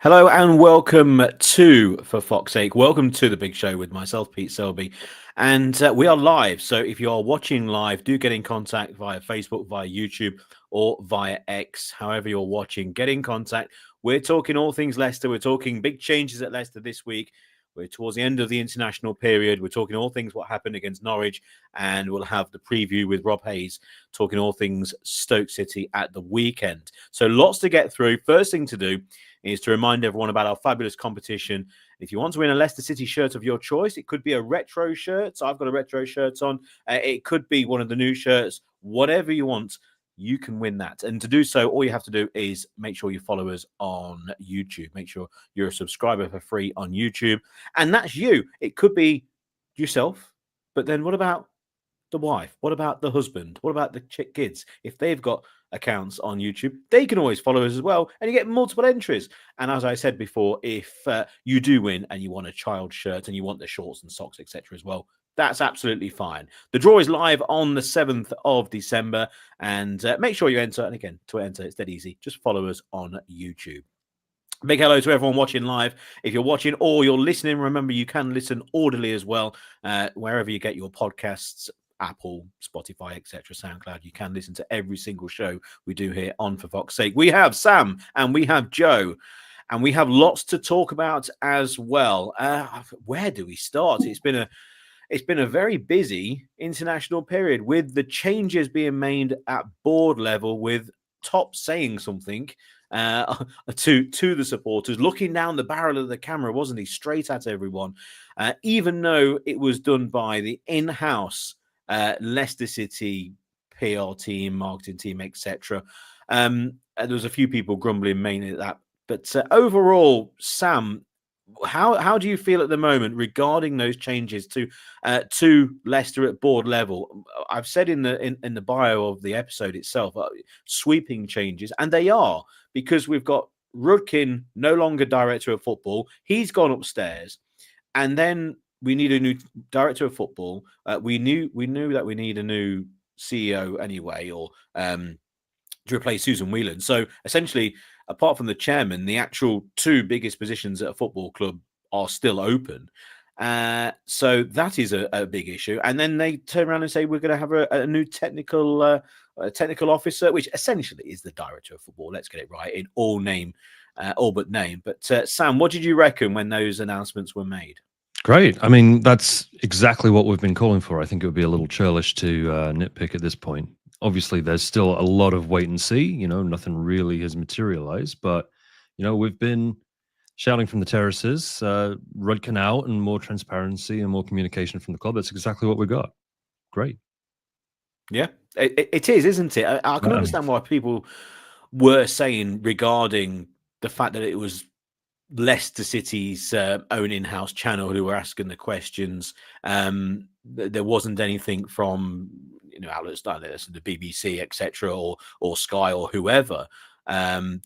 Hello and welcome to For Fox's Sake. Welcome to the big show with myself, Pete Selby. And we are live. So if you are watching live, do get in contact via Facebook, via YouTube, or via X. However you're watching, get in contact. We're talking all things Leicester. We're talking big changes at Leicester this week. We're towards the end of the international period. We're talking all things what happened against Norwich. And we'll have the preview with Rob Hayes talking all things Stoke City at the weekend. So lots to get through. First thing to do is to remind everyone about our fabulous competition. If you want to win a Leicester City shirt of your choice, it could be a retro shirt. So I've got a retro shirt on. It could be one of the new shirts. Whatever you want, you can win that. And to do so, all you have to do is make sure you follow us on YouTube. Make sure you're a subscriber for free on YouTube. And that's you. It could be yourself. But then what about the wife? What about the husband? What about the kids? If they've got accounts on YouTube, they can always follow us as well, and you get multiple entries. And as I said before, if you do win and you want a child shirt and you want the shorts and socks, etc. as well, that's absolutely fine. The draw is live on the 7th of December, and make sure you enter. And again, to enter, it's dead easy. Just follow us on YouTube. Big hello to everyone watching live. If you're watching or you're listening, remember you can listen audibly as well, wherever you get your podcasts. Apple, Spotify, etc., SoundCloud. You can listen to every single show we do here on For Fox's Sake. We have Sam and we have Joe, and we have lots to talk about as well. Where do we start? It's been a very busy international period with the changes being made at board level, with Top saying something to the supporters, looking down the barrel of the camera, wasn't he, straight at everyone, even though it was done by the in-house Leicester City PR team, marketing team, etc. There was a few people grumbling mainly at that. But overall, Sam, how do you feel at the moment regarding those changes to Leicester at board level? I've said in the bio of the episode itself, sweeping changes, and they are, because we've got Rudkin no longer director of football. He's gone upstairs, and then we need a new director of football. We knew that we need a new CEO anyway, or to replace Susan Whelan. So essentially, apart from the chairman, the actual two biggest positions at a football club are still open. So that is a big issue. And then they turn around and say we're going to have a new technical officer, which essentially is the director of football. Let's get it right in all but name. But Sam, what did you reckon when those announcements were made? Great. I mean, that's exactly what we've been calling for. I think it would be a little churlish to nitpick at this point. Obviously, there's still a lot of wait and see. You know, nothing really has materialized, but you know, we've been shouting from the terraces, Rudkin out, and more transparency and more communication from the club. That's exactly what we got. Great. Yeah, it is, isn't it? I can understand why people were saying regarding the fact that it was Leicester City's own in-house channel who were asking the questions. There wasn't anything from outlets like this, the BBC, etc., or Sky or whoever,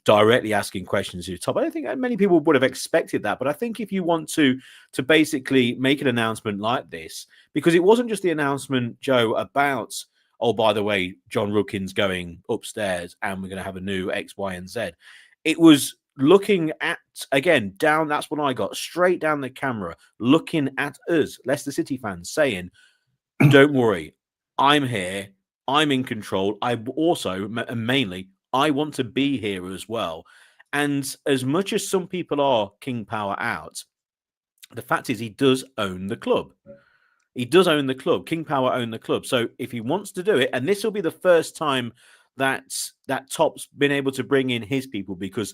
directly asking questions to the top. I don't think many people would have expected that, but I think if you want to basically make an announcement like this, because it wasn't just the announcement, Joe, about, oh, by the way, John Rudkin's going upstairs and we're going to have a new X, Y, and Z. It was looking at, again, down, that's what I got, straight down the camera, looking at us, Leicester City fans, saying, don't worry, I'm here, I'm in control. I also, mainly, I want to be here as well. And as much as some people are King Power out, the fact is he does own the club. He does own the club. King Power own the club. So if he wants to do it, and this will be the first time that Top's been able to bring in his people, because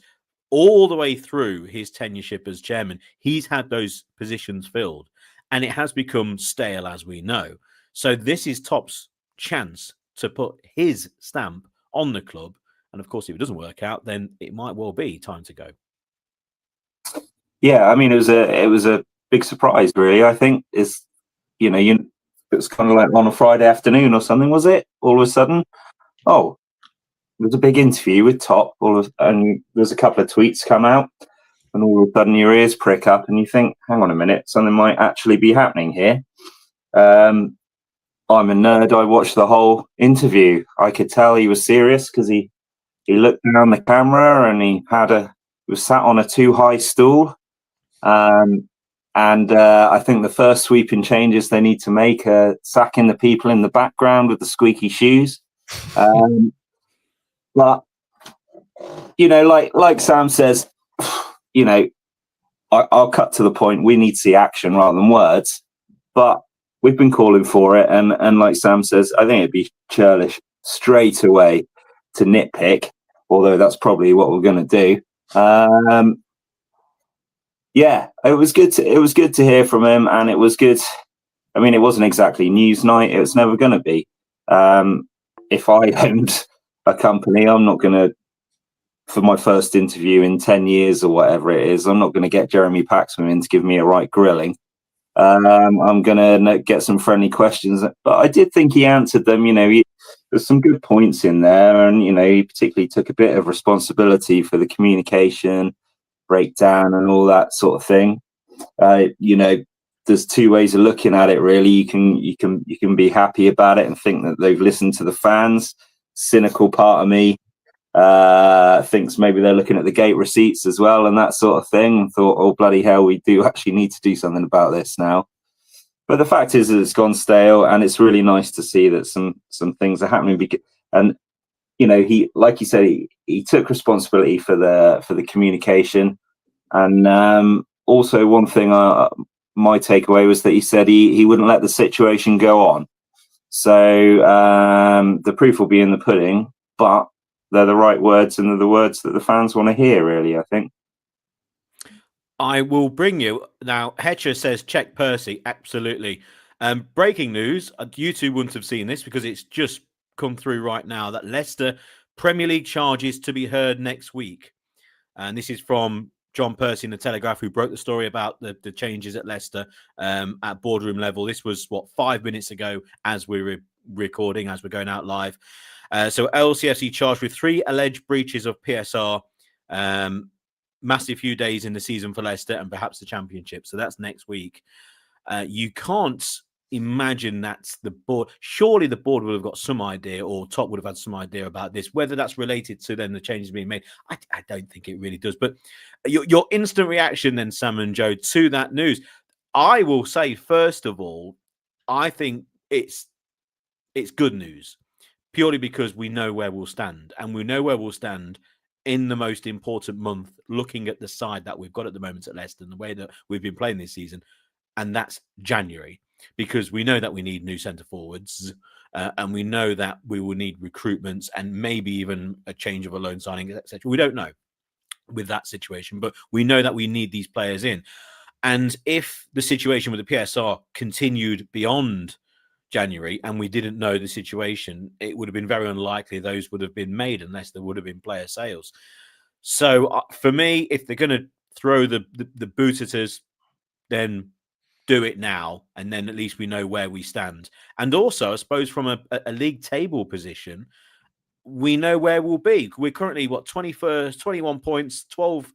all the way through his tenureship as chairman, he's had those positions filled, and it has become stale, as we know. So this is Top's chance to put his stamp on the club. And of course, if it doesn't work out, then it might well be time to go. Yeah, I mean, it was a big surprise, really. I think it was kind of like on a Friday afternoon or something, was it? All of a sudden, oh, there's a big interview with Top, and there's a couple of tweets come out, and all of a sudden your ears prick up, and you think, hang on a minute, something might actually be happening here. I'm a nerd. I watched the whole interview. I could tell he was serious because he looked down the camera and he was sat on a too high stool. And I think the first sweeping changes they need to make are sacking the people in the background with the squeaky shoes. But, like Sam says, I'll cut to the point. We need to see action rather than words. But we've been calling for it. And like Sam says, I think it'd be churlish straight away to nitpick, although that's probably what we're going to do. Yeah, it was good to hear from him, and it was good. I mean, it wasn't exactly news night. It was never going to be. If I owned a company, I'm not going to, for my first interview in 10 years or whatever it is, I'm not going to get Jeremy Paxman in to give me a right grilling. I'm going to get some friendly questions, but I did think he answered them. There's some good points in there, and he particularly took a bit of responsibility for the communication breakdown and all that sort of thing. There's two ways of looking at it, really. You can be happy about it and think that they've listened to the fans. Cynical part of me thinks maybe they're looking at the gate receipts as well and that sort of thing, and thought, oh bloody hell, we do actually need to do something about this now. But the fact is that it's gone stale, and it's really nice to see that some things are happening. And he, like you said, he took responsibility for the communication. And also, one thing my takeaway was that he said he wouldn't let the situation go on. So the proof will be in the pudding, but they're the right words, and they're the words that the fans want to hear, really, I think. I will bring you now. Hetcher says check Percy. Absolutely. Breaking news. You two wouldn't have seen this because it's just come through right now that Leicester Premier League charges to be heard next week. And this is from John Percy in the Telegraph, who broke the story about the changes at Leicester at boardroom level. This was 5 minutes ago as we were recording, as we're going out live. So LCFC charged with 3 alleged breaches of PSR. Massive few days in the season for Leicester and perhaps the Championship. So that's next week. You can't imagine that's the board. Surely the board would have got some idea, or Top would have had some idea about this. Whether that's related to then the changes being made, I don't think it really does. But your instant reaction then, Sam and Joe, to that news, I will say, first of all, I think it's good news, purely because we know where we'll stand, and we know where we'll stand in the most important month, looking at the side that we've got at the moment at Leicester and the way that we've been playing this season, and that's January, because we know that we need new centre forwards, and we know that we will need recruitments and maybe even a change of a loan signing, etc. We don't know with that situation, but we know that we need these players in. And if the situation with the PSR continued beyond January and we didn't know the situation, it would have been very unlikely those would have been made unless there would have been player sales. So for me, if they're going to throw the boot at us, then do it now, and then at least we know where we stand. And also, I suppose, from a league table position, we know where we'll be. We're currently 21st, 21 points, 12th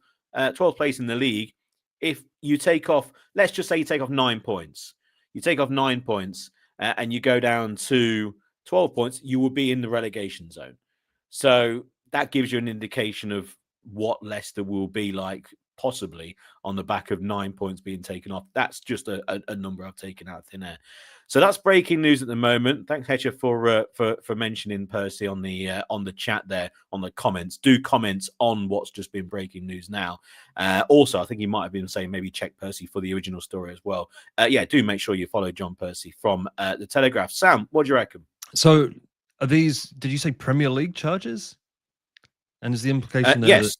place in the league. If you take off, let's just say you take off 9 points. You take off 9 points and you go down to 12 points, you will be in the relegation zone. So that gives you an indication of what Leicester will be like, possibly on the back of 9 points being taken off. That's just a number I've taken out of thin air. So that's breaking news at the moment. Thanks, Hetcher, for mentioning Percy on the chat there, on the comments. Do comment on what's just been breaking news now. Also, I think he might have been saying maybe check Percy for the original story as well. Yeah, do make sure you follow John Percy from the Telegraph. Sam, what do you reckon? So are these, did you say Premier League charges? And is the implication there yes.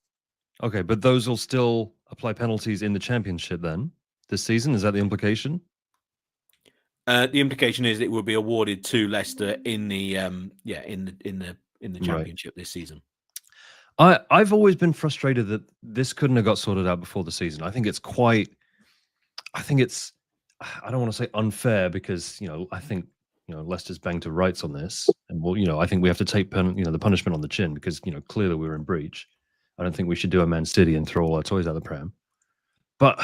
Okay, but those will still apply penalties in the Championship then this season? Is that the implication? The implication is it will be awarded to Leicester in the Championship this season. I've always been frustrated that this couldn't have got sorted out before the season. I think it's I don't want to say unfair, because I think Leicester's banged to rights on this, and I think we have to take the punishment on the chin, because clearly we were in breach. I don't think we should do a Man City and throw all our toys out the pram. But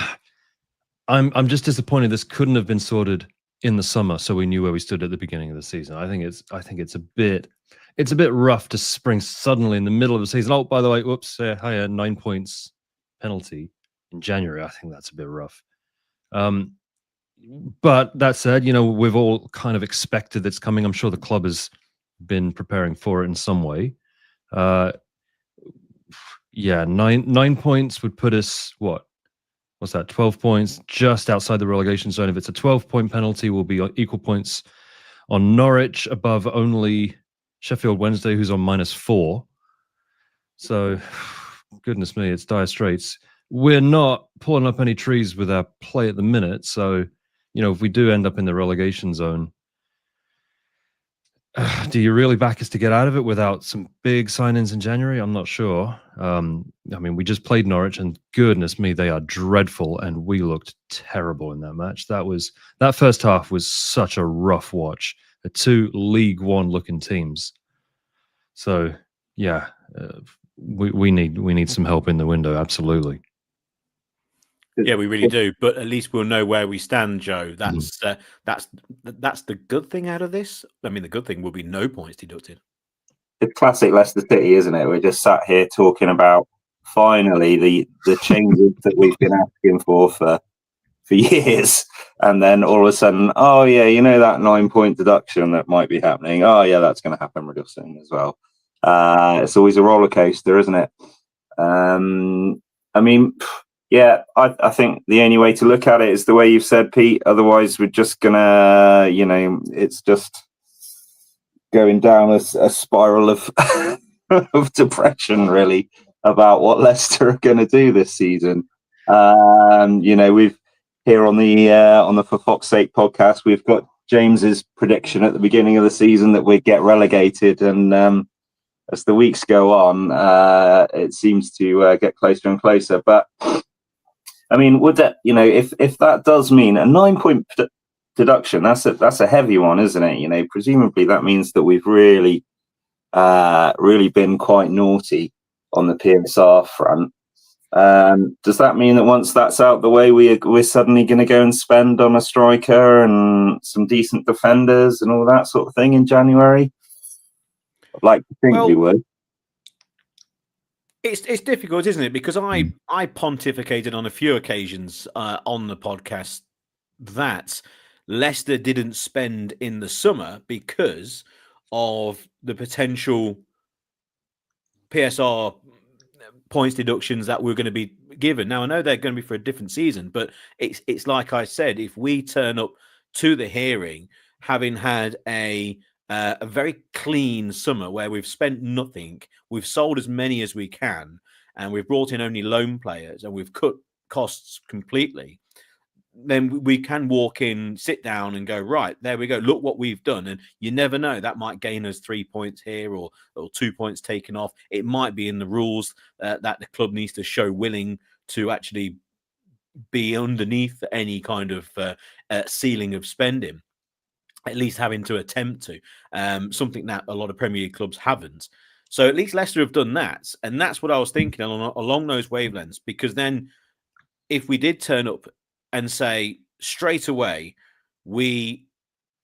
I'm just disappointed this couldn't have been sorted in the summer, so we knew where we stood at the beginning of the season. I think it's a bit rough to spring suddenly in the middle of the season. Oh, by the way, whoops, 9 points penalty in January, I think that's a bit rough. But that said, we've all kind of expected it's coming. I'm sure the club has been preparing for it in some way. Yeah, 9 points would put us, what's that, 12 points just outside the relegation zone. If it's a 12-point penalty, we'll be equal points on Norwich, above only Sheffield Wednesday, who's on -4. So, goodness me, it's dire straits. We're not pulling up any trees with our play at the minute. So, if we do end up in the relegation zone, do you really back us to get out of it without some big sign-ins in January? I'm not sure. We just played Norwich, and goodness me, they are dreadful, and we looked terrible in that match. That first half was such a rough watch. The two League One looking teams. So yeah, we need some help in the window. Absolutely. Yeah, we really do. But at least we'll know where we stand, Joe. That's the good thing out of this. I mean, the good thing will be no points deducted. The classic Leicester City, isn't it? We're just sat here talking about finally the changes that we've been asking for years, and then all of a sudden, oh yeah, that 9-point deduction that might be happening. Oh yeah, that's going to happen real soon as well. It's always a roller coaster, isn't it? Yeah, I think the only way to look at it is the way you've said, Pete. Otherwise, we're just gonna, it's just going down a spiral of of depression, really, about what Leicester are going to do this season. We've here on the For Fox's Sake podcast, we've got James's prediction at the beginning of the season that we'd get relegated, and as the weeks go on, it seems to get closer and closer. But I mean, would that, if that does mean a 9-point deduction, that's a heavy one, isn't it? Presumably that means that we've really been quite naughty on the PSR front. Does that mean that once that's out the way, we're suddenly going to go and spend on a striker and some decent defenders and all that sort of thing in January? I'd like to think we would. It's difficult, isn't it? Because I pontificated on a few occasions on the podcast that Leicester didn't spend in the summer because of the potential PSR points deductions that we're going to be given. Now, I know they're going to be for a different season, but it's like I said, if we turn up to the hearing having had a very clean summer where we've spent nothing, we've sold as many as we can, and we've brought in only loan players, and we've cut costs completely, then we can walk in, sit down and go, right, there we go, look what we've done. And you never know, that might gain us 3 points here or 2 points taken off. It might be in the rules that the club needs to show willing to actually be underneath any kind of ceiling of spending, at least having to attempt to, something that a lot of Premier League clubs haven't. So at least Leicester have done that. And that's what I was thinking along those wavelengths, because then if we did turn up and say straight away, we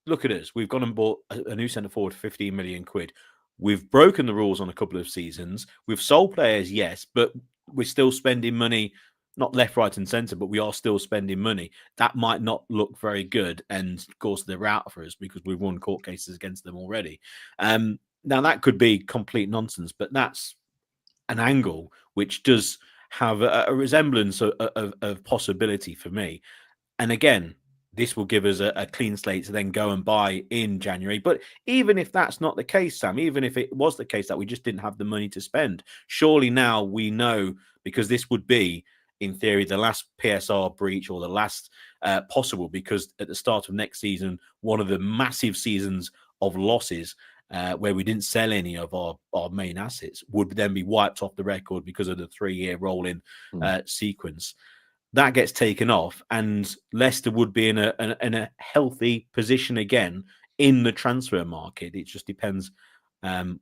look at us, we've gone and bought a new centre forward for 15 million quid. We've broken the rules on a couple of seasons. We've sold players, yes, but we're still spending money, not left, right, and centre, but we are still spending money. That might not look very good. And of course, they're out for us because we've won court cases against them already. Now, that could be complete nonsense, but that's an angle which does have a resemblance of possibility for me. And again, this will give us a clean slate to then go and buy in January. But even if that's not the case, Sam, even if it was the case that we just didn't have the money to spend, surely now we know, because this would be, in theory, the last PSR breach or the last possible, because at the start of next season, one of the massive seasons of losses where we didn't sell any of our main assets would then be wiped off the record because of the 3-year rolling sequence. That gets taken off, and Leicester would be in a healthy position again in the transfer market. It just depends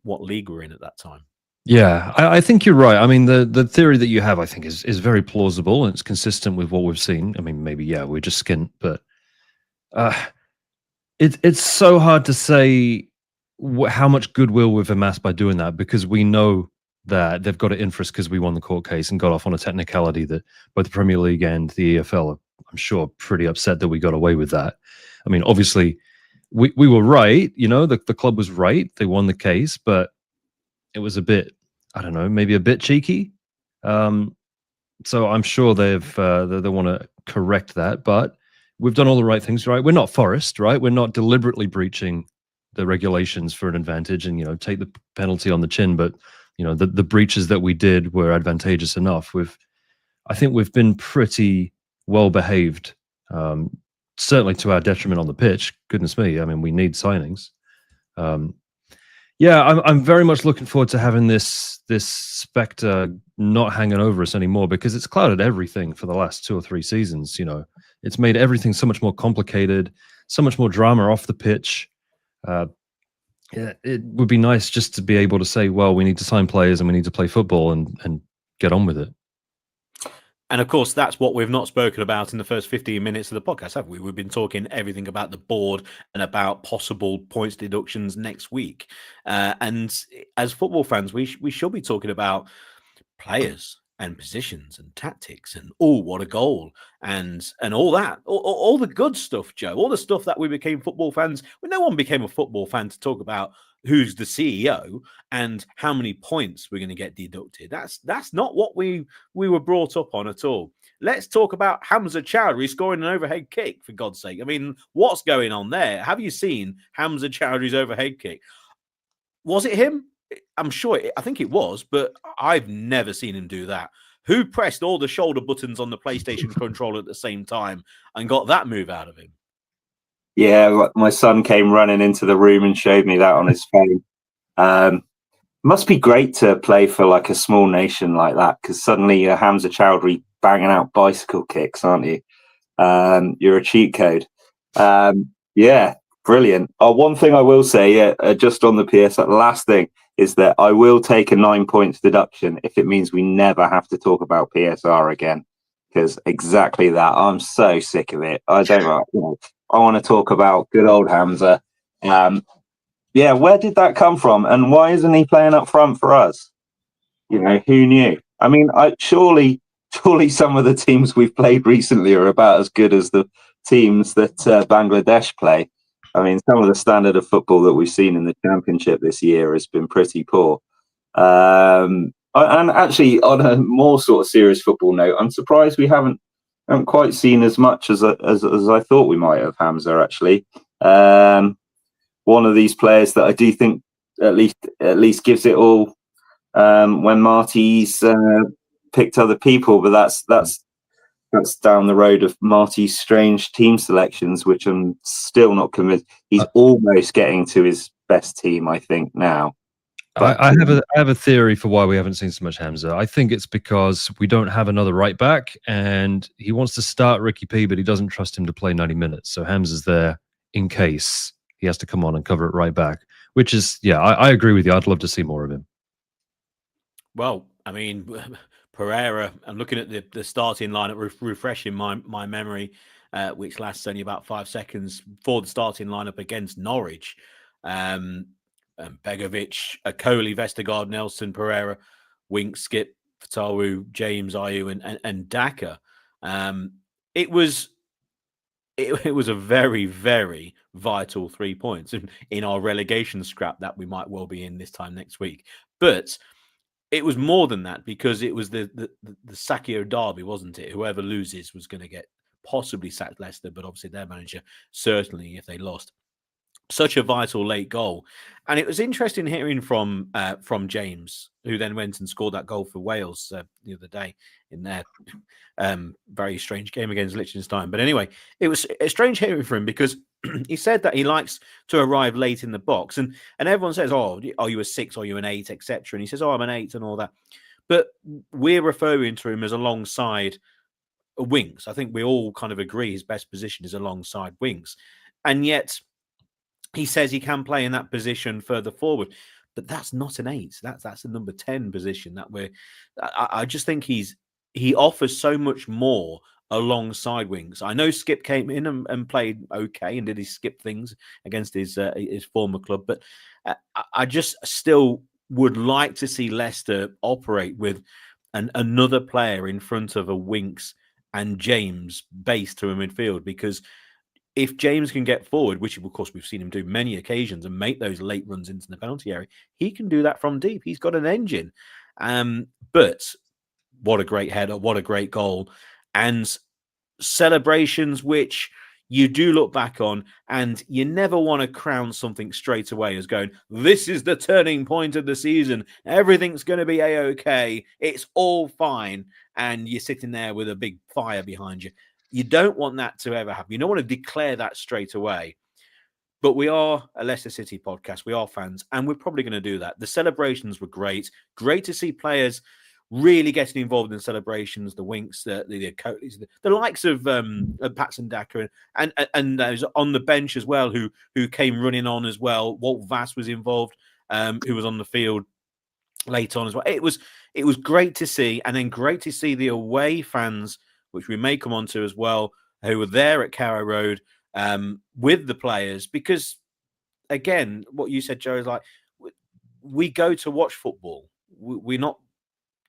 what league we're in at that time. Yeah, I think you're right. I mean, the theory that you have, I think, is very plausible, and it's consistent with what we've seen. I mean, maybe, yeah, we're just skint, but it's so hard to say how much goodwill we've amassed by doing that, because we know that they've got it in for us because we won the court case and got off on a technicality that both the Premier League and the EFL are, I'm sure, pretty upset that we got away with that. I mean, obviously, we were right. The club was right. They won the case, but it was a bit, I don't know, maybe a bit cheeky. So I'm sure they want to correct that, but we've done all the right things, right? We're not Forest, right? We're not deliberately breaching the regulations for an advantage and, take the penalty on the chin. But, the breaches that we did were advantageous enough. I think we've been pretty well behaved, certainly to our detriment on the pitch. Goodness me. I mean, we need signings. Yeah, I'm very much looking forward to having this specter not hanging over us anymore, because it's clouded everything for the last 2 or 3 seasons. It's made everything so much more complicated, so much more drama off the pitch. Yeah, it would be nice just to be able to say, well, we need to sign players and we need to play football and get on with it. And of course, that's what we've not spoken about in the first 15 minutes of the podcast, have we? We've been talking everything about the board and about possible points deductions next week. And as football fans, we should be talking about players and positions and tactics and what a goal and all that, all the good stuff, Joe, all the stuff that we became football fans. Well, no one became a football fan to talk about who's the CEO and how many points we're going to get deducted. That's not what we were brought up on at all. Let's talk about Hamza Chowdhury scoring an overhead kick, for God's sake. I mean, what's going on there? Have you seen Hamza Chowdhury's overhead kick? Was it him? I'm sure. I think it was, but I've never seen him do that. Who pressed all the shoulder buttons on the PlayStation controller at the same time and got that move out of him? Yeah, my son came running into the room and showed me that on his phone. Must be great to play for like a small nation like that, because suddenly you're Hamza Chowdhury banging out bicycle kicks, aren't you? You're a cheat code. Yeah, brilliant. One thing I will say, just on the PSR, the last thing is that I will take a 9 points deduction if it means we never have to talk about PSR again, because exactly that. I'm so sick of it. I don't know. I want to talk about good old Hamza. Yeah, where did that come from? And why isn't he playing up front for us? Who knew? I mean, surely some of the teams we've played recently are about as good as the teams that Bangladesh play. I mean, some of the standard of football that we've seen in the Championship this year has been pretty poor. And actually, on a more sort of serious football note, I'm surprised we haven't quite seen as much as I thought we might have. Hamza, actually, one of these players that I do think at least gives it all when Marty's picked other people, but that's down the road of Marty's strange team selections, which I'm still not convinced. He's almost getting to his best team, I think, now. But I have a theory for why we haven't seen so much Hamza. I think it's because we don't have another right back, and he wants to start Ricky P, but he doesn't trust him to play 90 minutes. So Hamza's there in case he has to come on and cover it right back, which is, yeah, I agree with you. I'd love to see more of him. Well, I mean, Pereira, I'm looking at the starting lineup, refreshing my memory, which lasts only about 5 seconds, for the starting lineup against Norwich. Begovic, Akoli, Vestergaard, Nelson, Pereira, Winks, Skip, Fatawu, James, Ayew, and Daka. It was a very, very vital 3 points in our relegation scrap that we might well be in this time next week. But it was more than that, because it was the Sakio derby, wasn't it? Whoever loses was going to get possibly sacked Leicester, but obviously their manager certainly if they lost. Such a vital late goal. And it was interesting hearing from James, who then went and scored that goal for Wales the other day in their very strange game against Liechtenstein. But anyway, it was a strange hearing from him, because he said that he likes to arrive late in the box. And everyone says, oh, are you a 6 or are you an 8, etc. And he says, oh, I'm an 8 and all that. But we're referring to him as alongside Winks. I think we all kind of agree his best position is alongside Winks. And yet he says he can play in that position further forward, but that's not an 8. That's a number 10 position that I just think he offers so much more alongside Winks. I know Skip came in and played okay and did his Skip things against his former club, but I just still would like to see Leicester operate with another player in front of a Winks and James base to a midfield, because if James can get forward, which of course we've seen him do many occasions, and make those late runs into the penalty area, he can do that from deep. He's got an engine. But what a great header, what a great goal. And celebrations which you do look back on, and you never want to crown something straight away as going, this is the turning point of the season. Everything's going to be A-OK. It's all fine. And you're sitting there with a big fire behind you. You don't want that to ever happen. You don't want to declare that straight away. But we are a Leicester City podcast. We are fans, and we're probably going to do that. The celebrations were great. Great to see players really getting involved in celebrations. The Winks, the likes of Patson Daka, and those on the bench as well, who came running on as well. Walt Vass was involved, who was on the field late on as well. It was great to see, and then great to see the away fans, which we may come on to as well, who were there at Carrow Road with the players, because again, what you said, Joe, is like, we go to watch football. We're not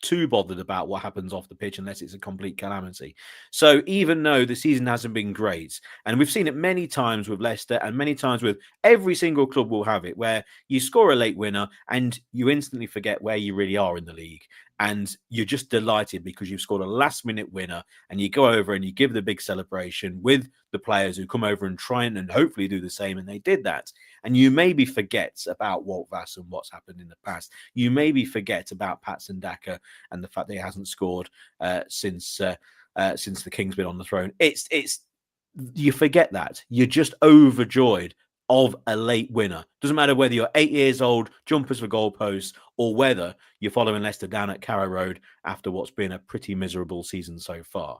too bothered about what happens off the pitch unless it's a complete calamity. So even though the season hasn't been great, and we've seen it many times with Leicester and many times with every single club will have it, where you score a late winner and you instantly forget where you really are in the league. And you're just delighted because you've scored a last-minute winner, and you go over and you give the big celebration with the players who come over and try and hopefully do the same, and they did that. And you maybe forget about Walt Vass and what's happened in the past. You maybe forget about Patson Daka and the fact that he hasn't scored since the King's been on the throne. It's you forget that. You're just overjoyed of a late winner. Doesn't matter whether you're 8 years old, jumpers for goalposts, or whether you're following Leicester down at Carrow Road after what's been a pretty miserable season so far.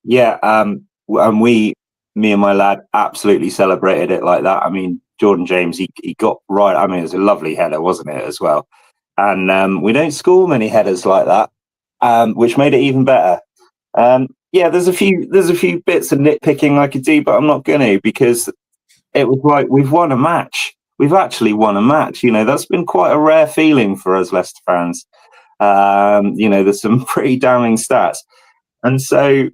Yeah, and me and my lad absolutely celebrated it like that. I mean, Jordan James, he got right. I mean, it was a lovely header, wasn't it, as well? And we don't score many headers like that, which made it even better. Yeah, there's a few bits of nitpicking I could do, but I'm not going to, because it was like, we've won a match. We've actually won a match. You know, that's been quite a rare feeling for us Leicester fans. You know, there's some pretty damning stats. And so,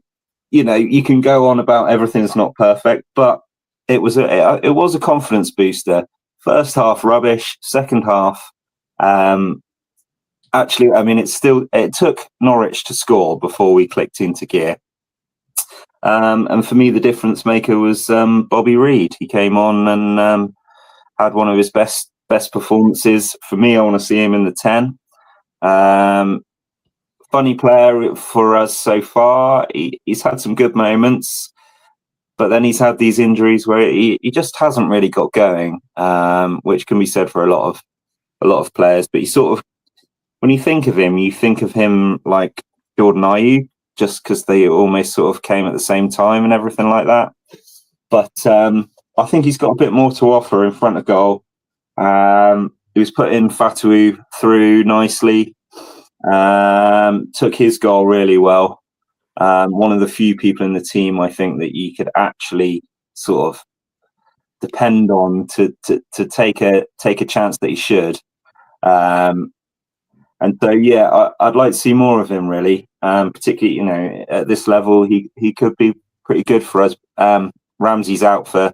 you know, you can go on about everything's not perfect, but it was a confidence booster. First half rubbish, second half. Actually, I mean, it took Norwich to score before we clicked into gear. And for me, the difference maker was Bobby Reid. He came on and had one of his best performances. For me, I want to see him in the 10. Funny player for us so far. He's had some good moments, but then he's had these injuries where he just hasn't really got going, which can be said for a lot of players. But he sort of, when you think of him like Jordan Ayew, just because they almost sort of came at the same time and everything like that. But I think he's got a bit more to offer in front of goal. He was putting Fatawu through nicely. Took his goal really well. One of the few people in the team, I think, that you could actually sort of depend on to take a chance that he should. And so, yeah, I'd like to see more of him, really. Particularly, you know, at this level, he could be pretty good for us. Ramsey's out for,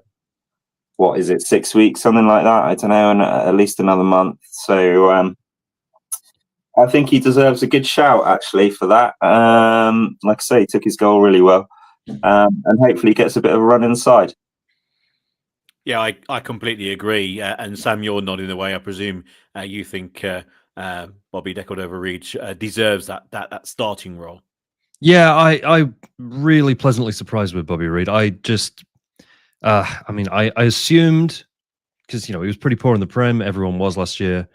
what is it, 6 weeks, something like that? I don't know, and at least another month. So I think he deserves a good shout, actually, for that. Like I say, he took his goal really well, and hopefully gets a bit of a run inside. Yeah, I completely agree. And Sam, you're nodding away. I presume you think Bobby Decordova-Reid deserves that starting role. Yeah, I really pleasantly surprised with Bobby Reid. I just, I mean, I assumed, because, you know, he was pretty poor in the Prem. Everyone was last year.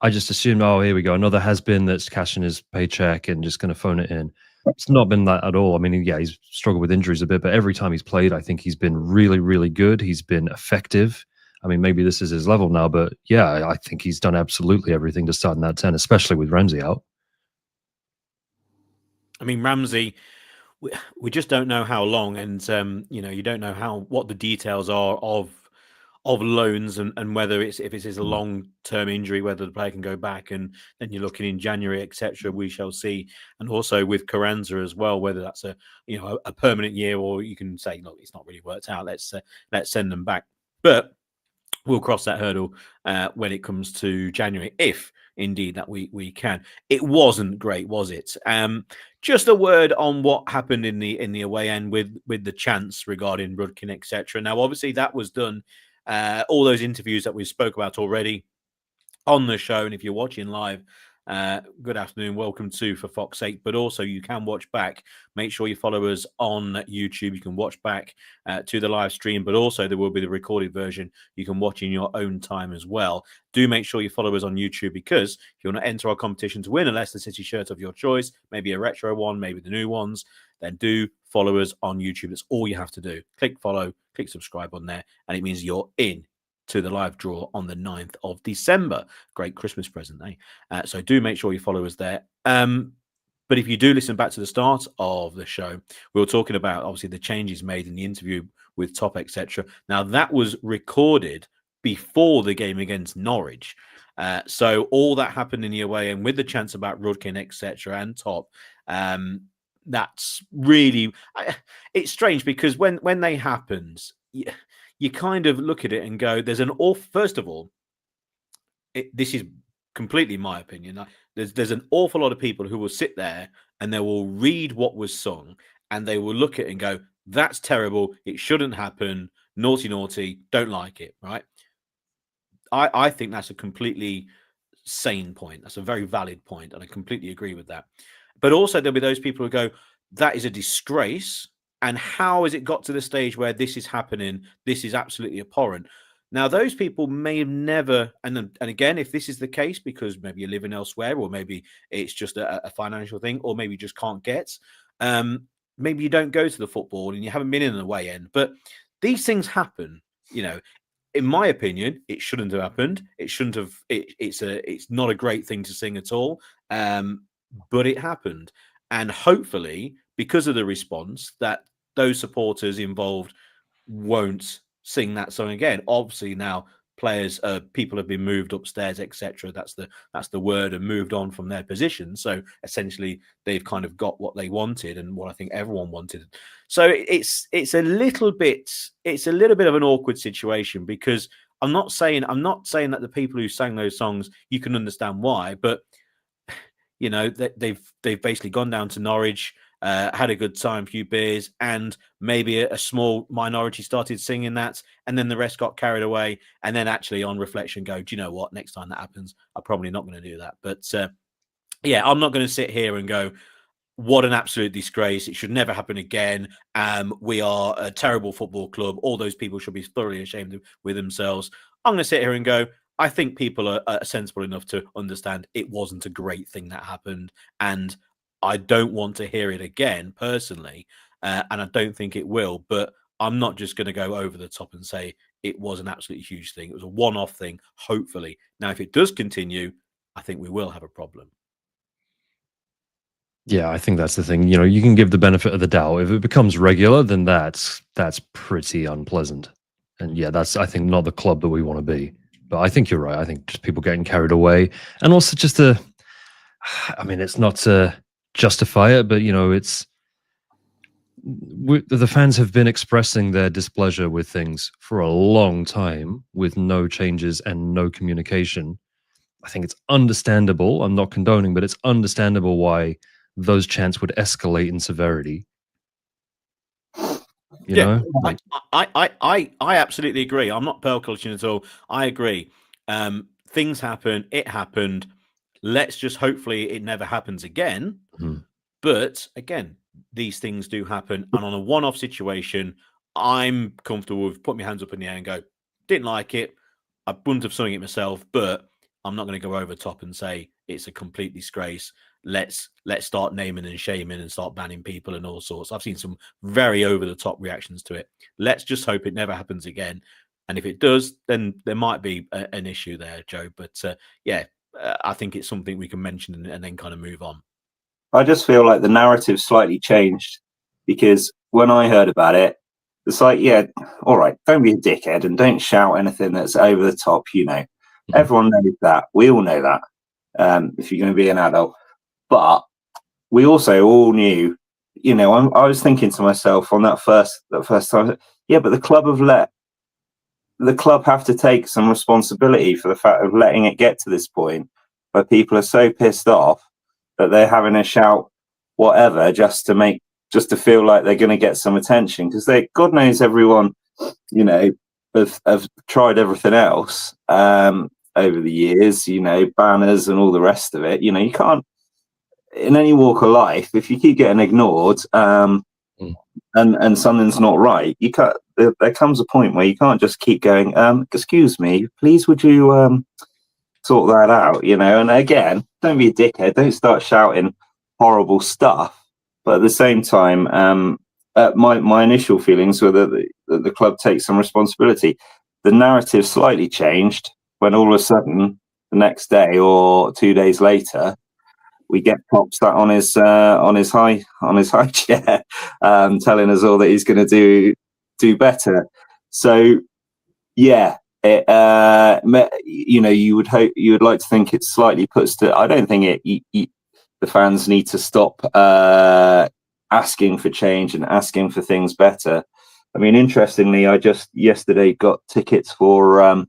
I just assumed, oh, here we go, another has-been that's cashing his paycheck and just going to phone it in. It's not been that at all. I mean, yeah, he's struggled with injuries a bit, but every time he's played, I think he's been really, really good. He's been effective. I mean, maybe this is his level now, but yeah, I think he's done absolutely everything to start in that 10, especially with Ramsey out. I mean, Ramsey, we just don't know how long, and you know, you don't know what the details are of loans and whether if it's a long-term injury, whether the player can go back, and then you're looking in January, etc. We shall see. And also with Carranza as well, whether that's a permanent year, or you can say, look, it's not really worked out. Let's send them back. But we'll cross that hurdle when it comes to January, if indeed that we can. It wasn't great, was it? Just a word on what happened in the away end with the chants regarding Rudkin, etc. Now, obviously, that was done. All those interviews that we spoke about already on the show, and if you're watching live, good afternoon, welcome to For Fox's Sake. But also, you can watch back. Make sure you follow us on YouTube. You can watch back to the live stream, but also there will be the recorded version you can watch in your own time as well. Do make sure you follow us on YouTube, because if you want to enter our competition to win a Leicester City shirt of your choice, maybe a retro one, maybe the new ones, then do follow us on YouTube. That's all you have to do. Click follow, click subscribe on there, and it means you're in to the live draw on the 9th of December. Great Christmas present, eh? So do make sure you follow us there. But if you do listen back to the start of the show, we were talking about, obviously, the changes made in the interview with Top, etc. Now, that was recorded before the game against Norwich. So all that happened in the away, and with the chance about Rudkin, etc. and Top, that's really... it's strange, because when they happened... you kind of look at it and go, there's an first of all, this is completely my opinion. There's an awful lot of people who will sit there and they will read what was sung, and they will look at it and go, that's terrible. It shouldn't happen. Naughty, naughty. Don't like it. Right. I think that's a completely sane point. That's a very valid point, and I completely agree with that. But also there'll be those people who go, that is a disgrace. And how has it got to the stage where this is happening? This is absolutely abhorrent. Now, those people may have never, and again, if this is the case, because maybe you're living elsewhere, or maybe it's just a financial thing, or maybe you just can't get, maybe you don't go to the football and you haven't been in the away end. But these things happen, in my opinion. It shouldn't have happened. It shouldn't have. It's not a great thing to sing at all. But it happened, and hopefully, because of the response, that those supporters involved won't sing that song again. Obviously, now players, people have been moved upstairs, etc. That's the word, and moved on from their position. So essentially, they've kind of got what they wanted, and what I think everyone wanted. So it's a little bit of an awkward situation, because I'm not saying that the people who sang those songs, you can understand why, but they've basically gone down to Norwich, had a good time, few beers, and maybe a small minority started singing that, and then the rest got carried away, and then actually on reflection go, do you know what, next time that happens, I'm probably not going to do that. But yeah, I'm not going to sit here and go, what an absolute disgrace, it should never happen again, we are a terrible football club, all those people should be thoroughly ashamed with themselves. I'm going to sit here and go, I think people are sensible enough to understand it wasn't a great thing that happened, and I don't want to hear it again personally, and I don't think it will. But I'm not just going to go over the top and say it was an absolutely huge thing. It was a one-off thing, hopefully. Now, if it does continue, I think we will have a problem. Yeah, I think that's the thing. You can give the benefit of the doubt. If it becomes regular, then that's pretty unpleasant. And yeah, that's, I think, not the club that we want to be. But I think you're right. I think just people getting carried away, and also just it's not to justify it, but the fans have been expressing their displeasure with things for a long time, with no changes and no communication. I think it's understandable. I'm not condoning, but it's understandable why those chants would escalate in severity. I absolutely agree. I'm not pearl clutching at all. I agree. Things happen. It happened. Let's just hopefully it never happens again. Mm-hmm. But again, these things do happen, and on a one-off situation, I'm comfortable with putting my hands up in the air and go, didn't like it. I wouldn't have sung it myself, but I'm not going to go over the top and say it's a complete disgrace. Let's start naming and shaming and start banning people and all sorts. I've seen some very over-the-top reactions to it. Let's just hope it never happens again. And if it does, then there might be an issue there, Joe. But I think it's something we can mention and then kind of move on. I just feel like the narrative slightly changed, because when I heard about it, It's like, yeah, all right, don't be a dickhead and don't shout anything that's over the top. Everyone knows that. We all know that. If you're going to be an adult, but we also all knew. I was thinking to myself on that first time, yeah, but the club have to take some responsibility for the fact of letting it get to this point where people are so pissed off that they're having a shout whatever just to feel like they're going to get some attention, because God knows everyone have tried everything else over the years, banners and all the rest of it. You can't, in any walk of life, if you keep getting ignored and something's not right, you can't. There comes a point where you can't just keep going, excuse me, please would you sort that out, and again, don't be a dickhead, don't start shouting horrible stuff, but at the same time, my initial feelings were that the club takes some responsibility. The narrative slightly changed when all of a sudden the next day or 2 days later we get Pop sat on his high chair, telling us all that he's going to do better. So yeah, you would like to think it slightly puts to. I don't think the fans need to stop asking for change and asking for things better. I mean, interestingly, I just yesterday got tickets for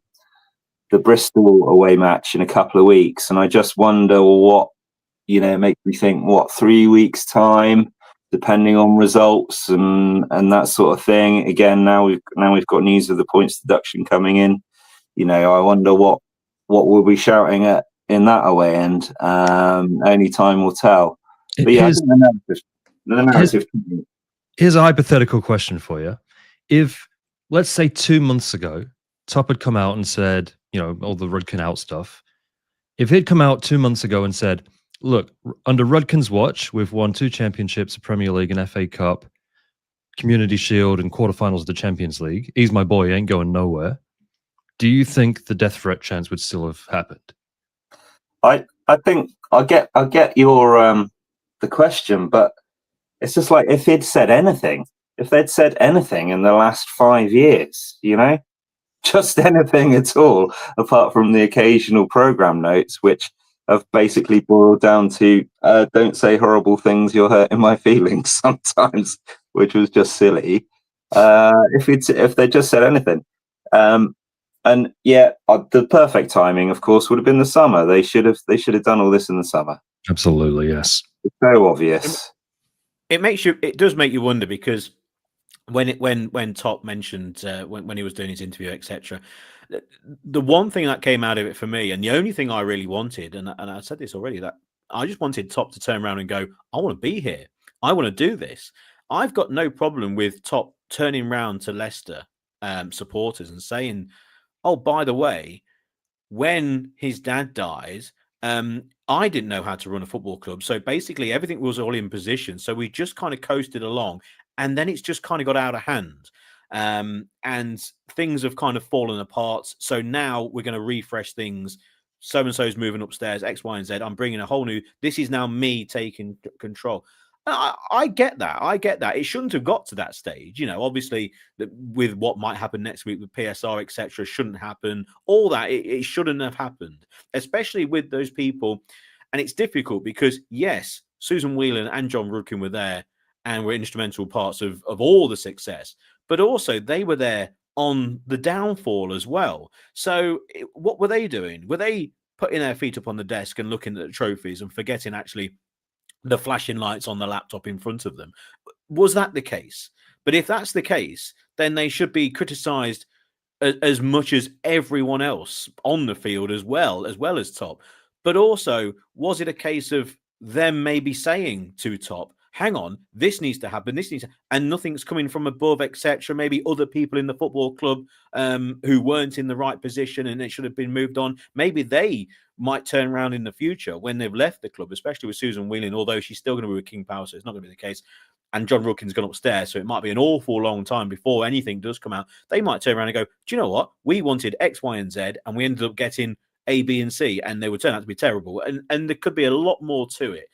the Bristol away match in a couple of weeks, and I just wonder what, it makes me think, 3 weeks time, depending on results and that sort of thing. Again, now we've got news of the points deduction coming in. I wonder what we'll be shouting at in that away end. Only time will tell. But yeah, I think the narrative. Here's a hypothetical question for you. If, let's say 2 months ago, Top had come out and said, all the Rudkin out stuff. If he'd come out 2 months ago and said, look, under Rudkin's watch, we've won 2 championships, a Premier League and FA Cup, Community Shield and quarterfinals of the Champions League. He's my boy, ain't going nowhere. Do you think the death threat chance would still have happened? I think I get your the question, but it's just like if they'd said anything in the last 5 years, just anything at all, apart from the occasional program notes, which have basically boiled down to don't say horrible things, you're hurting my feelings sometimes, which was just silly. If they just said anything. And yeah, the perfect timing, of course, would have been the summer. They should have done all this in the summer. Absolutely, yes. It's so obvious. It does make you wonder, because when Top mentioned when he was doing his interview, etc., the one thing that came out of it for me, and the only thing I really wanted, and I said this already, that I just wanted Top to turn around and go, I want to be here. I want to do this. I've got no problem with Top turning around to Leicester supporters and saying, oh, by the way, when his dad dies, I didn't know how to run a football club. So basically everything was all in position. So we just kind of coasted along, and then it's just kind of got out of hand. And things have kind of fallen apart. So now we're going to refresh things. So-and-so's moving upstairs, X, Y, and Z. I'm bringing a whole new, this is now me taking control. I get that. It shouldn't have got to that stage. Obviously, with what might happen next week with PSR, etc., shouldn't happen. All that, it shouldn't have happened, especially with those people. And it's difficult because, yes, Susan Whelan and John Rudkin were there and were instrumental parts of all the success. But also, they were there on the downfall as well. So what were they doing? Were they putting their feet up on the desk and looking at the trophies and forgetting actually the flashing lights on the laptop in front of them? Was that the case? But if that's the case, then they should be criticised as much as everyone else on the field as well as Top. But also, was it a case of them maybe saying to Top, hang on, this needs to happen, and nothing's coming from above, etc. Maybe other people in the football club who weren't in the right position and it should have been moved on. Maybe they might turn around in the future when they've left the club, especially with Susan Whelan, although she's still going to be with King Power, so it's not going to be the case. And John Rudkin's gone upstairs, so it might be an awful long time before anything does come out. They might turn around and go, do you know what? We wanted X, Y, and Z, and we ended up getting A, B, and C, and they would turn out to be terrible. And there could be a lot more to it.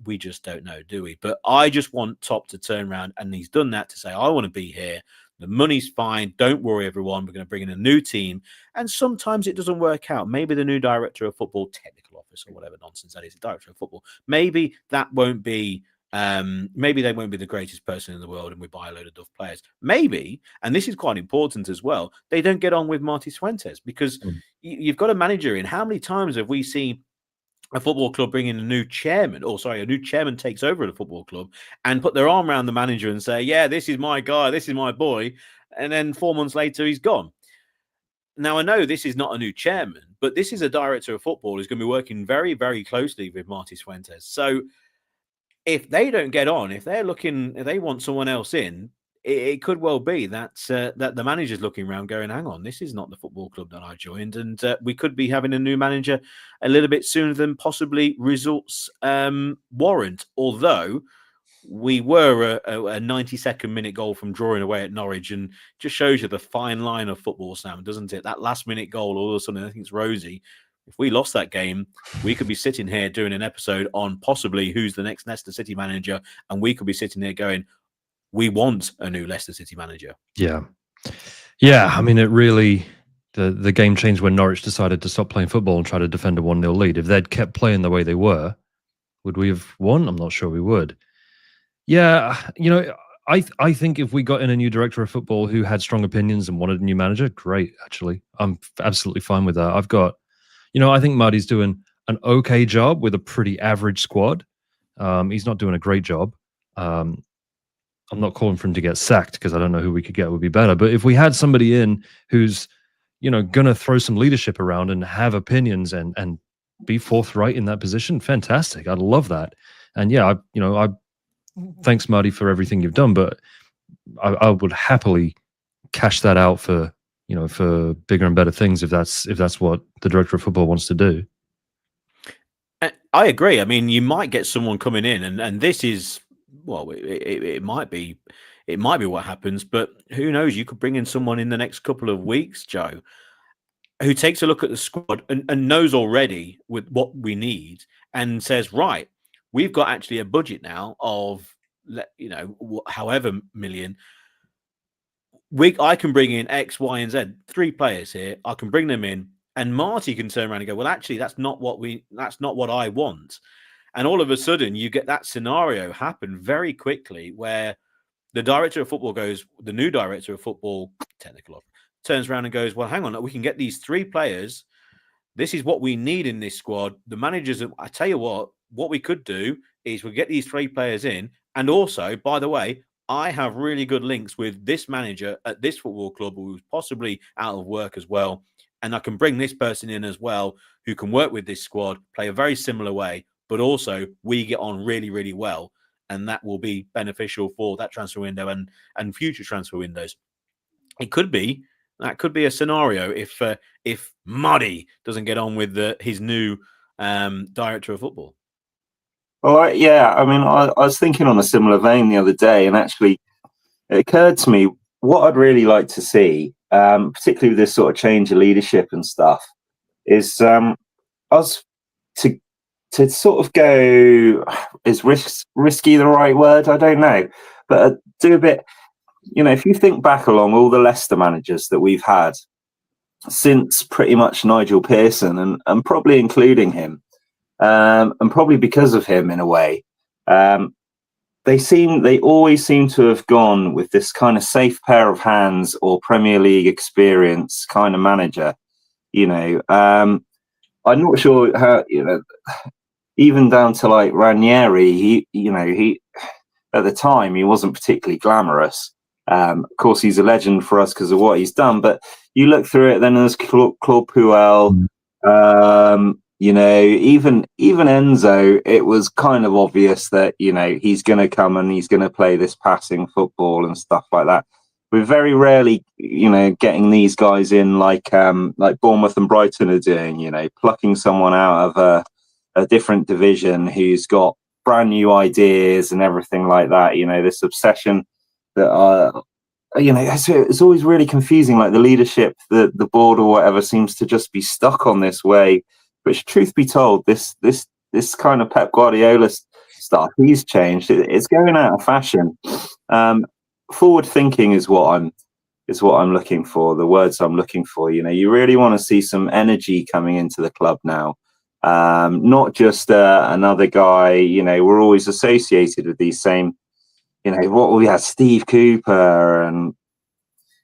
we just don't know, do we? But I just want Top to turn around, and he's done that, to say, I want to be here. The money's fine. Don't worry, everyone. We're going to bring in a new team. And sometimes it doesn't work out. Maybe the new director of football, technical officer, whatever nonsense that is, director of football, maybe that won't be, maybe they won't be the greatest person in the world and we buy a load of duff players. Maybe, and this is quite important as well, they don't get on with Marty Fuentes, because you've got a manager in. How many times have we seen a football club bring in a new chairman, a new chairman takes over at a football club and put their arm around the manager and say, yeah, this is my guy, this is my boy. And then 4 months later, he's gone. Now, I know this is not a new chairman, but this is a director of football who's going to be working very, very closely with Marty Fuentes. So if they don't get on, if they want someone else in, it could well be that that the manager's looking around going, hang on, this is not the football club that I joined. And we could be having a new manager a little bit sooner than possibly results warrant. Although we were a 92nd minute goal from drawing away at Norwich, and just shows you the fine line of football, Sam, doesn't it? That last minute goal, all of a sudden, I think it's rosy. If we lost that game, we could be sitting here doing an episode on possibly who's the next Leicester City manager. And we could be sitting here going, we want a new Leicester City manager. Yeah. I mean, it really, the game changed when Norwich decided to stop playing football and try to defend a 1-0 lead. If they'd kept playing the way they were, would we have won? I'm not sure we would. Yeah, I think if we got in a new director of football who had strong opinions and wanted a new manager, great, actually. I'm absolutely fine with that. I've got, I think Marty's doing an okay job with a pretty average squad. He's not doing a great job. I'm not calling for him to get sacked because I don't know who we could get would be better. But if we had somebody in who's, going to throw some leadership around and have opinions and be forthright in that position, fantastic. I'd love that. And yeah, I thanks, Marty, for everything you've done, but I would happily cash that out for, for bigger and better things if that's what the director of football wants to do. I agree. I mean, you might get someone coming in, and this is, well, it might be what happens, but who knows? You could bring in someone in the next couple of weeks, Joe, who takes a look at the squad and knows already with what we need and says, right, we've got actually a budget now of, however million. I can bring in X, Y, and Z, 3 players here. I can bring them in, and Marty can turn around and go, well, actually, that's not what I want. And all of a sudden, you get that scenario happen very quickly where the director of football goes, the new director of football, technical, turns around and goes, well, hang on, we can get these 3 players. This is what we need in this squad. The managers, I tell you what we could do is we'll get these 3 players in. And also, by the way, I have really good links with this manager at this football club who's possibly out of work as well. And I can bring this person in as well who can work with this squad, play a very similar way. But also we get on really, really well, and that will be beneficial for that transfer window and future transfer windows. That could be a scenario if Muddy doesn't get on with his new director of football. Well, I mean, I was thinking on a similar vein the other day, and actually it occurred to me what I'd really like to see, particularly with this sort of change of leadership and stuff, is us to sort of go, is risky the right word? I don't know. But do a bit, if you think back along all the Leicester managers that we've had since pretty much Nigel Pearson and probably including him, and probably because of him in a way, they always seem to have gone with this kind of safe pair of hands or Premier League experience kind of manager. I'm not sure how, even down to like Ranieri, he at the time he wasn't particularly glamorous. Of course, he's a legend for us because of what he's done. But you look through it, then there's Claude Puel. Even Enzo. It was kind of obvious that he's going to come and he's going to play this passing football and stuff like that. We're very rarely, getting these guys in like Bournemouth and Brighton are doing. Plucking someone out of a different division who's got brand new ideas and everything like that. This obsession that it's always really confusing. Like the leadership, the board or whatever seems to just be stuck on this way. Which, truth be told, this kind of Pep Guardiola stuff. He's changed. It's going out of fashion. Forward thinking is what I'm looking for. The words I'm looking for. You really want to see some energy coming into the club now. Not just another guy. We're always associated with these same. What we had, Steve Cooper, and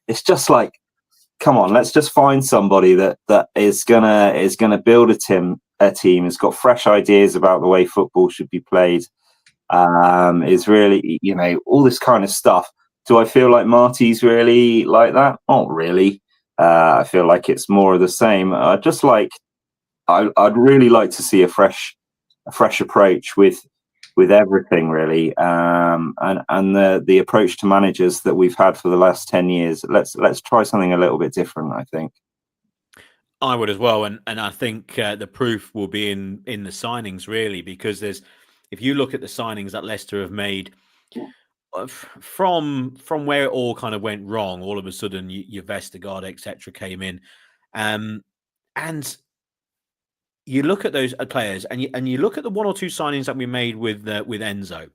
it's just like, come on, let's just find somebody that is gonna build a team. Has got fresh ideas about the way football should be played. Is really, all this kind of stuff. Do I feel like Marty's really like that? Not really. I feel like it's more of the same. I'd really like to see a fresh approach with everything, really, and the approach to managers that we've had for the last 10 years. Let's try something a little bit different, I think. I would as well, and I think the proof will be in the signings, really, because if you look at the signings that Leicester have made from where it all kind of went wrong, all of a sudden your Vestergaard, etc., came in, and you look at those players, and you look at the one or two signings that we made with Enzo,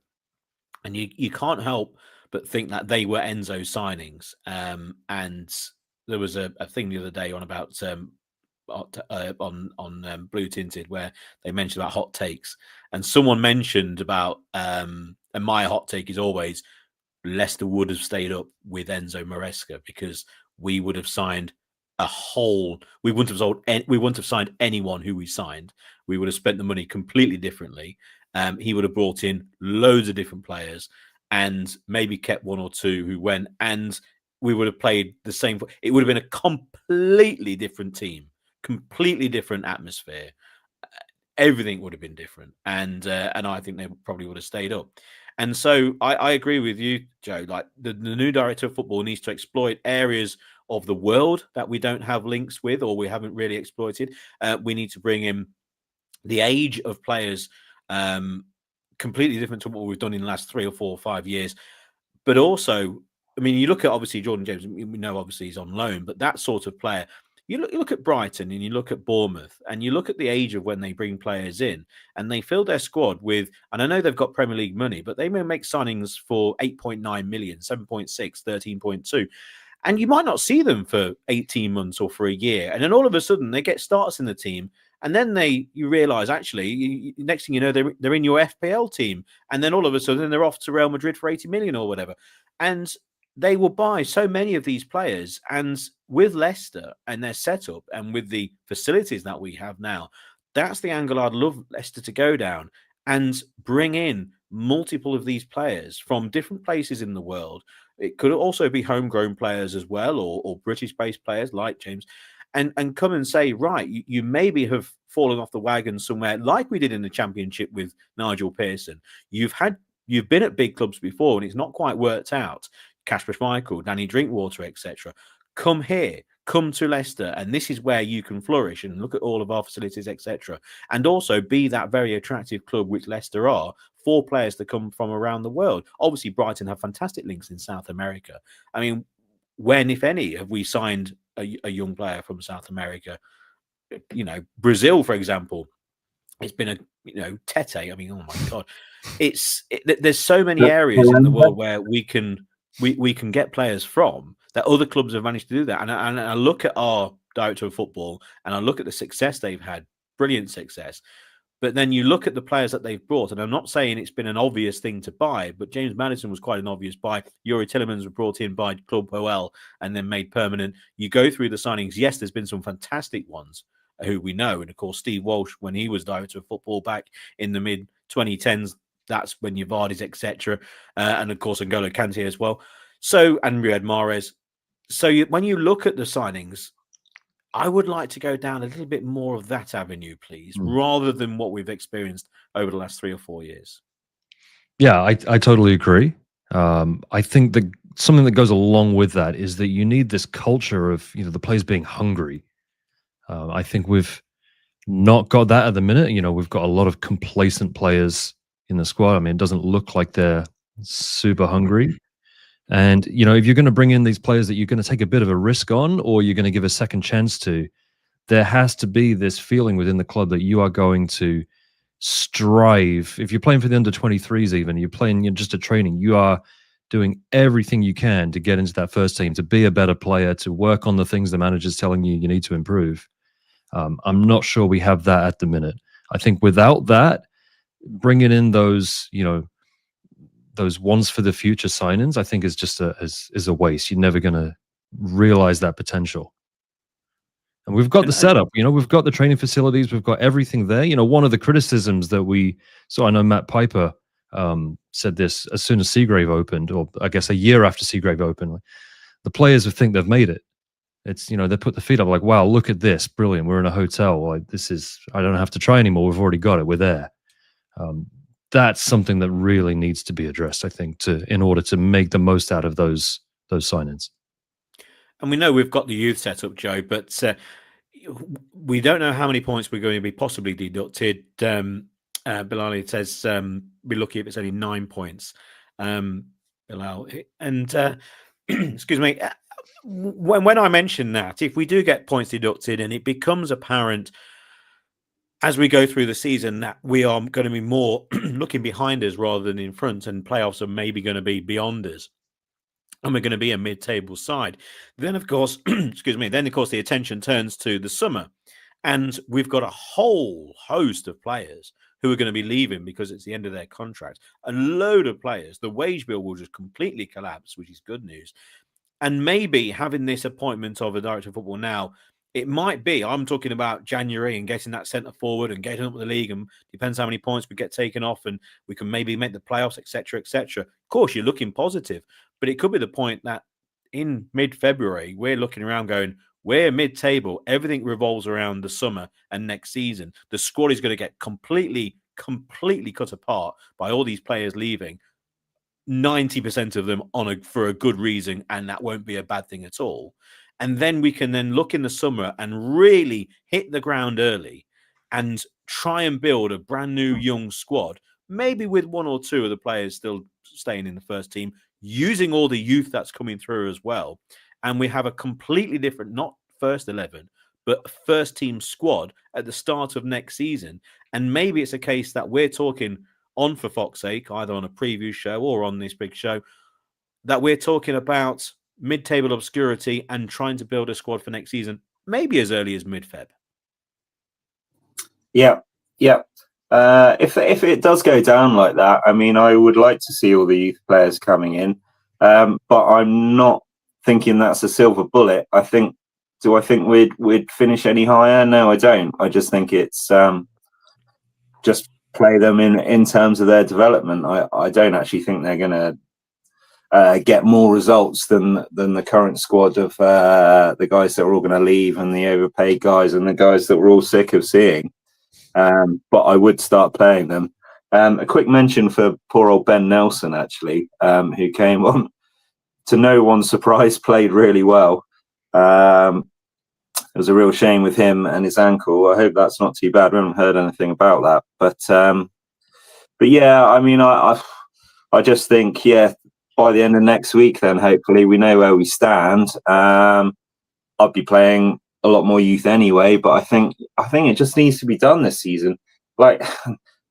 and you can't help but think that they were Enzo signings. And there was a thing the other day on about on Blue Tinted where they mentioned about hot takes, and someone mentioned about and my hot take is always Leicester would have stayed up with Enzo Maresca, because we would have signed we wouldn't have signed anyone who we signed. We would have spent the money completely differently. He would have brought in loads of different players and maybe kept one or two who went, and we would have played the same. It would have been a completely different team, completely different atmosphere. Everything would have been different, and I think they probably would have stayed up. And so I agree with you, Joe. Like the new director of football needs to exploit areas of the world that we don't have links with, or we haven't really exploited. We need to bring in the age of players, completely different to what we've done in the last 3 or 4 or 5 years. But also, I mean, you look at obviously Jordan James. We know obviously he's on loan, but that sort of player. You look at Brighton and you look at Bournemouth and you look at the age of when they bring players in, and they fill their squad with, and I know they've got Premier League money, but they may make signings for 8.9 million, 7.6, 13.2. And you might not see them for 18 months or for a year. And then all of a sudden they get starts in the team. And then you realize, actually, next thing you know, they're in your FPL team. And then all of a sudden they're off to Real Madrid for 80 million or whatever. And they will buy so many of these players. And with Leicester and their setup and with the facilities that we have now, that's the angle I'd love Leicester to go down and bring in multiple of these players from different places in the world. It could also be homegrown players as well, or British-based players like James, and come and say, right, you maybe have fallen off the wagon somewhere, like we did in the Championship with Nigel Pearson. You've been at big clubs before, and it's not quite worked out. Kasper Schmeichel, Danny Drinkwater, etc. Come here, come to Leicester, and this is where you can flourish, and look at all of our facilities, etc. And also be that very attractive club, which Leicester are, for players to come from around the world. Obviously, Brighton have fantastic links in South America. I mean, when, if any, have we signed a young player from South America? Brazil, for example, it's been Tete. I mean, oh my God, there's so many areas in the world where we can get players from that other clubs have managed to do that. And I look at our director of football and I look at the success they've had, brilliant success. But then you look at the players that they've brought, and I'm not saying it's been an obvious thing to buy, but James Maddison was quite an obvious buy. Yuri Tillemans was brought in by Club Hoel and then made permanent. You go through the signings. Yes, there's been some fantastic ones who we know. And of course, Steve Walsh, when he was director of football back in the mid-2010s, that's when you Vardy's, etc. And of course, N'Golo Kante as well. So, and Riyad Mahrez. So when you look at the signings, I would like to go down a little bit more of that avenue, please, rather than what we've experienced over the last 3 or 4 years. Yeah, I totally agree. I think that something that goes along with that is that you need this culture of the players being hungry. I think we've not got that at the minute. We've got a lot of complacent players in the squad. I mean, it doesn't look like they're super hungry. And, if you're going to bring in these players that you're going to take a bit of a risk on, or you're going to give a second chance to, there has to be this feeling within the club that you are going to strive. If you're playing for the under 23s, even you're playing just a training, you are doing everything you can to get into that first team, to be a better player, to work on the things the manager's telling you need to improve. I'm not sure we have that at the minute. I think without that, bringing in those, those ones for the future signings, I think is just a waste. You're never going to realize that potential. And we've got the setup, we've got the training facilities, we've got everything there. One of the criticisms that we saw, I know Matt Piper said this as soon as Seagrave opened, or I guess a year after Seagrave opened, the players would think they've made it. It's, they put the feet up like, wow, look at this. Brilliant. We're in a hotel. Like, I don't have to try anymore. We've already got it. We're there. That's something that really needs to be addressed, I think, in order to make the most out of those signings. And we know we've got the youth set up, Joe, but we don't know how many points we're going to be possibly deducted. Bilal says be lucky if it's only 9 points. Bilal, and excuse me. When I mention that, if we do get points deducted and it becomes apparent as we go through the season that we are going to be more looking behind us rather than in front, and playoffs are maybe going to be beyond us, and we're going to be a mid-table side, then of course, excuse me, then of course the attention turns to the summer, and we've got a whole host of players who are going to be leaving because it's the end of their contract. A load of players. The wage bill will just completely collapse, which is good news. And maybe having this appointment of a director of football now, it might be, I'm talking about January and getting that centre forward and getting up with the league, and depends how many points we get taken off and we can maybe make the playoffs, etc., etc. Of course, you're looking positive, but it could be the point that in mid-February, we're looking around going, we're mid-table. Everything revolves around the summer and next season. The squad is going to get completely cut apart by all these players leaving. 90% of them for a good reason, and that won't be a bad thing at all. And then we can then look in the summer and really hit the ground early and try and build a brand new young squad, maybe with one or two of the players still staying in the first team, using all the youth that's coming through as well. And we have a completely different, not first 11, but first team squad at the start of next season. And maybe it's a case that we're talking on For Fox's Sake, either on a preview show or on this big show, that we're talking about mid-table obscurity and trying to build a squad for next season, maybe as early as mid-Feb. Yeah. If it does go down like that, I mean, I would like to see all the youth players coming in, but I'm not thinking that's a silver bullet. Do I think we'd finish any higher? No, I don't. I just think it's just play them in terms of their development. I don't actually think they're going to get more results than the current squad of the guys that are all going to leave and the overpaid guys and the guys that we're all sick of seeing. But I would start playing them. A quick mention for poor old Ben Nelson, actually, who came on, to no one's surprise, played really well. It was a real shame with him and his ankle. I hope that's not too bad. We haven't heard anything about that. But yeah, I mean, I just think, by the end of next week, then hopefully we know where we stand. I'll be playing a lot more youth anyway, but I think it just needs to be done this season. Like,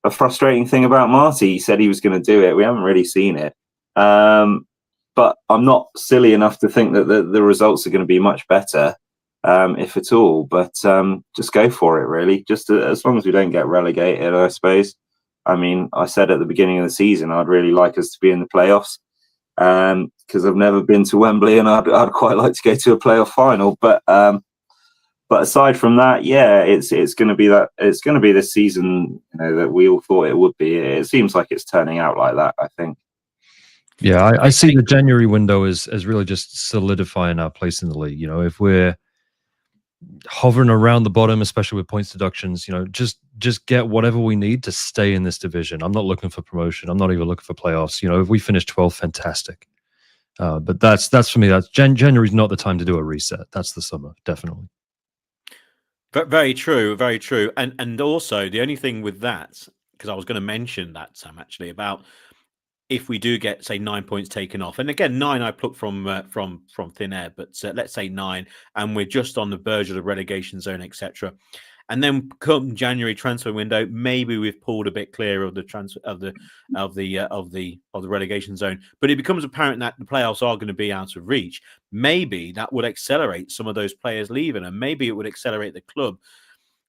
a frustrating thing about Marty, he said he was going to do it. We haven't really seen it. But I'm not silly enough to think that the results are going to be much better, if at all. But just go for it, really. Just as long as we don't get relegated, I suppose. I mean, I said at the beginning of the season, I'd really like us to be in the playoffs, because I've never been to Wembley and I'd quite like to go to a playoff final. But aside from that, it's going to be that. It's going to be this season, that we all thought it would be. It seems like it's turning out like that, I think. Yeah, I see the January window as really just solidifying our place in the league. If we're hovering around the bottom, especially with points deductions, just get whatever we need to stay in this division. I'm not looking for promotion. I'm not even looking for playoffs. If we finish 12th, fantastic. But that's for me. That's January's not the time to do a reset. That's the summer, definitely. Very true, very true. And also the only thing with that, because I was going to mention that, Sam, actually, about if we do get, say, 9 points taken off, and again, 9 I plucked from thin air, but let's say 9, and we're just on the verge of the relegation zone, etc. and then come January transfer window, maybe we've pulled a bit clear of the transfer of the relegation zone. But it becomes apparent that the playoffs are going to be out of reach. Maybe that would accelerate some of those players leaving, and maybe it would accelerate the club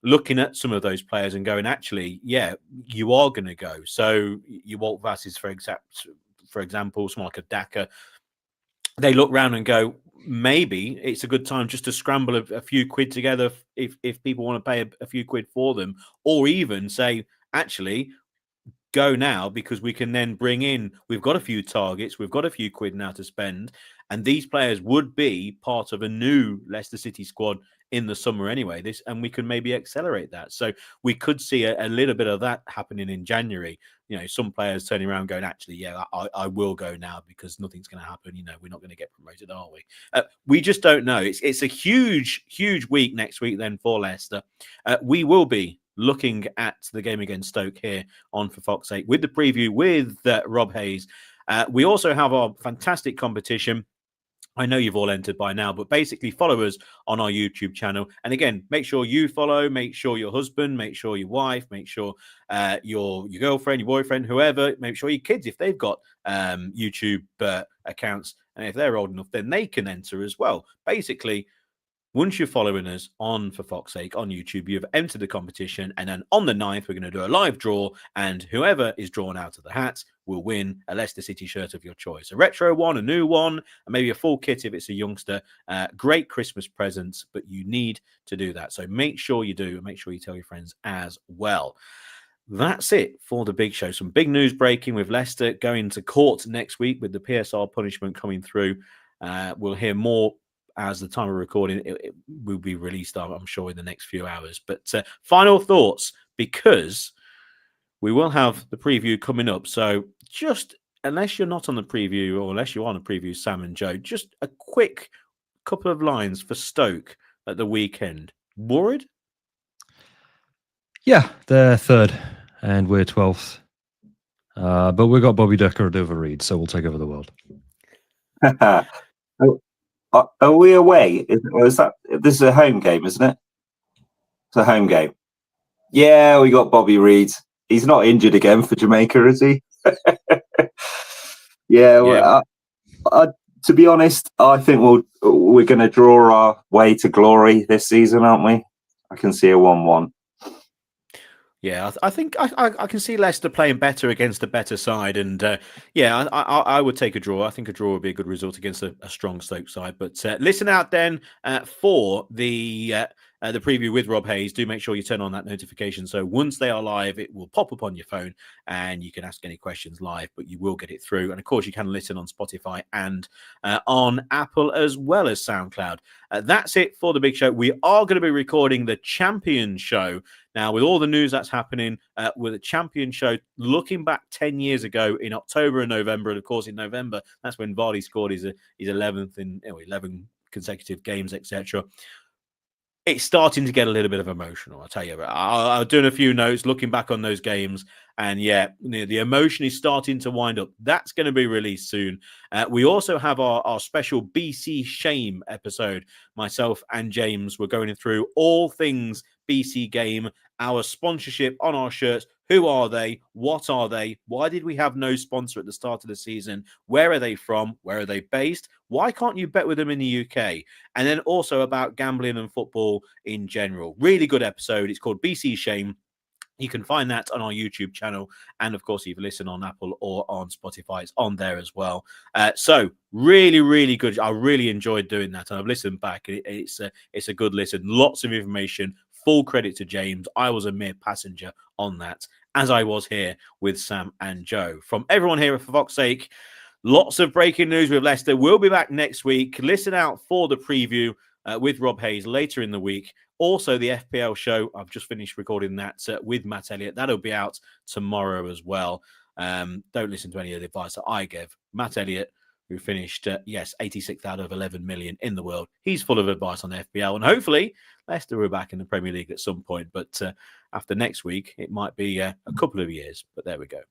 looking at some of those players and going, actually, yeah, you are going to go. So you Walt Vasses, for example, someone like a Daka, they look round and go, maybe it's a good time just to scramble a few quid together if people want to pay a few quid for them, or even say, actually, go now, because we can then bring in, we've got a few targets, we've got a few quid now to spend, and these players would be part of a new Leicester City squad in the summer anyway. And we can maybe accelerate that. So we could see a little bit of that happening in January. Some players turning around going, actually, yeah, I will go now because nothing's going to happen. We're not going to get promoted, are we? We just don't know. It's a huge, huge week next week then for Leicester. We will be looking at the game against Stoke here on For Fox's Sake with the preview with Rob Hayes. We also have our fantastic competition. I know you've all entered by now, but basically follow us on our YouTube channel. And again, make sure you follow, make sure your husband, make sure your wife, make sure your girlfriend, your boyfriend, whoever, make sure your kids, if they've got YouTube accounts, and if they're old enough, then they can enter as well. Basically, once you're following us on For Fox's Sake on YouTube, you've entered the competition. And then on the 9th, we're going to do a live draw. And whoever is drawn out of the hat will win a Leicester City shirt of your choice. A retro one, a new one, and maybe a full kit if it's a youngster. Great Christmas presents, but you need to do that. So make sure you do, and make sure you tell your friends as well. That's it for the big show. Some big news breaking with Leicester going to court next week with the PSR punishment coming through. We'll hear more as the time of recording. It will be released, I'm sure, in the next few hours. But final thoughts, because we will have the preview coming up. So just, unless you're not on the preview, or unless you're on the preview, Sam and Joe, just a quick couple of lines for Stoke at the weekend. Worried? Yeah, they're third and we're 12th. But we've got Bobby Decker and Dover Reed, so we'll take over the world. Are we away? This is a home game, isn't it? It's a home game. Yeah, we got Bobby Reed. He's not injured again for Jamaica, is he? Yeah. Well, to be honest, I think we're going to draw our way to glory this season, aren't we? I can see a 1-1. Yeah, I think I can see Leicester playing better against a better side, and I would take a draw. I think a draw would be a good result against a strong Stoke side. But listen out then for the preview with Rob Hayes. Do make sure you turn on that notification, so once they are live, it will pop up on your phone, and you can ask any questions live. But you will get it through, and of course, you can listen on Spotify and on Apple as well as SoundCloud. That's it for the big show. We are going to be recording the Champion Show. Now, with all the news that's happening with the Champion Show, looking back 10 years ago in October and November, and of course in November, that's when Vardy scored his 11th in 11 consecutive games, etc. It's starting to get a little bit of emotional, I'll tell you. I'm doing a few notes, looking back on those games, and the emotion is starting to wind up. That's going to be released soon. We also have our special BC Shame episode. Myself and James were going through all things BC Game, our sponsorship on our shirts. Who are they? What are they? Why did we have no sponsor at the start of the season? Where are they from? Where are they based? Why can't you bet with them in the UK? And then also about gambling and football in general. Really good episode. It's called BC Shame. You can find that on our YouTube channel. And of course, if you listen on Apple or on Spotify, it's on there as well. So really, really good. I really enjoyed doing that. And I've listened back. It's a good listen. Lots of information. Full credit to James. I was a mere passenger on that, as I was here with Sam and Joe. From everyone here at For Fox's Sake, lots of breaking news with Leicester. We'll be back next week. Listen out for the preview with Rob Hayes later in the week. Also, the FPL show. I've just finished recording that with Matt Elliott. That'll be out tomorrow as well. Don't listen to any of the advice that I give. Matt Elliott, who finished, 86th out of 11 million in the world. He's full of advice on FPL. And hopefully, Leicester are back in the Premier League at some point. But after next week, it might be a couple of years. But there we go.